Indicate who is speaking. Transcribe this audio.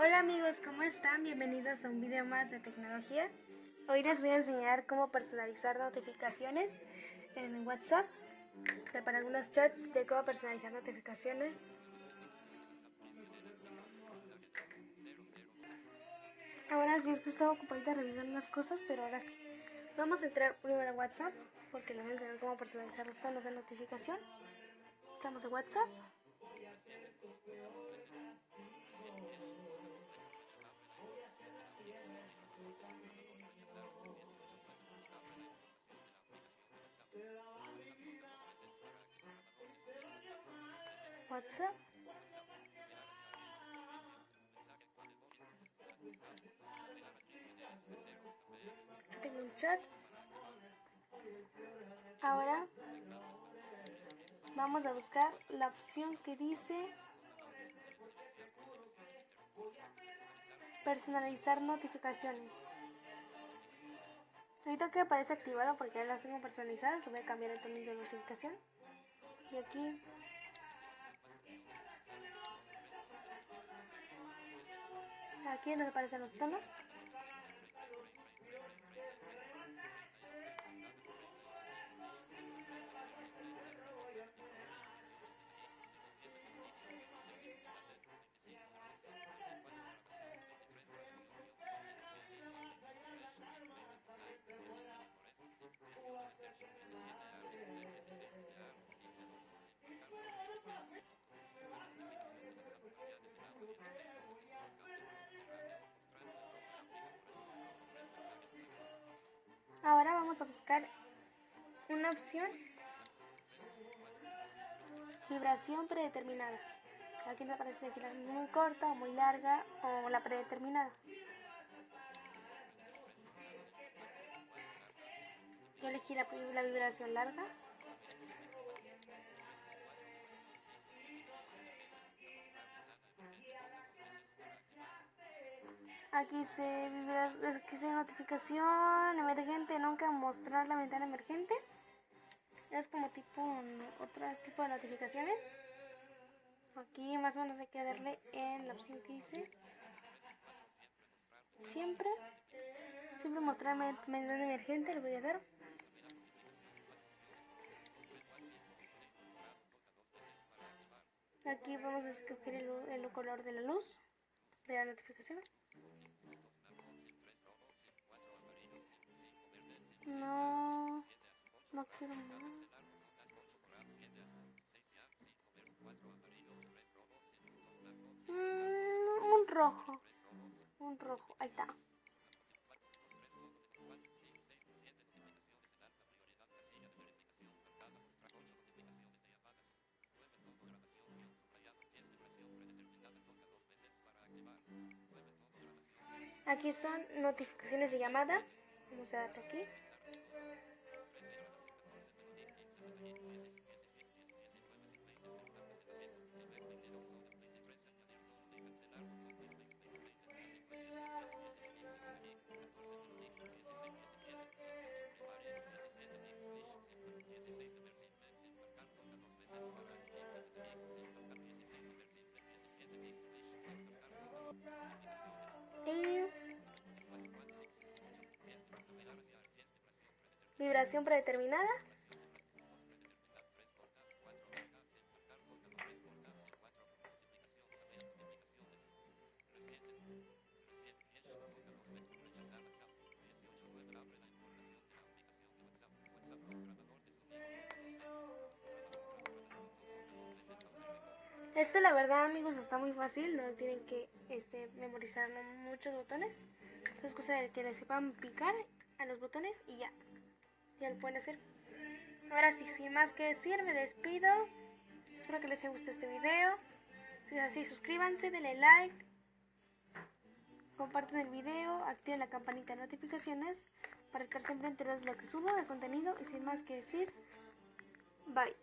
Speaker 1: Hola amigos, ¿cómo están? Bienvenidos a un video más de tecnología. Hoy les voy a enseñar cómo personalizar notificaciones en WhatsApp. Para algunos chats de cómo personalizar notificaciones. Ahora sí, es que estaba ocupadita revisando unas cosas, pero ahora sí. Vamos a entrar primero a WhatsApp porque les voy a enseñar cómo personalizar los tonos de notificación. Estamos en WhatsApp. WhatsApp. Aquí tengo un chat. Ahora vamos a buscar la opción que dice personalizar notificaciones. Ahorita que aparece activado porque ya las tengo personalizadas, le voy a cambiar el tono de notificación. Y aquí nos aparecen los tonos. Ahora vamos a buscar una opción, vibración predeterminada. Aquí nos aparece aquí la muy corta o muy larga o la predeterminada. Yo elegí la vibración larga. Aquí dice notificación emergente, nunca mostrar la ventana emergente. Es como otro tipo de notificaciones. Aquí más o menos hay que darle en la opción que hice. Siempre mostrar ventana emergente, le voy a dar. Aquí vamos a escoger el color de la luz de la notificación. No quiero más. Un rojo, ahí está. Aquí son notificaciones de llamada. Vamos a darle aquí. Y vibración predeterminada. Esto la verdad amigos está muy fácil, no tienen que memorizar muchos botones. Es cosa de que le sepan picar a los botones y ya lo pueden hacer. Ahora sí, sin más que decir, me despido. Espero que les haya gustado este video. Si es así, suscríbanse, denle like, compartan el video, activen la campanita de notificaciones para estar siempre enterados de lo que subo de contenido. Y sin más que decir, bye.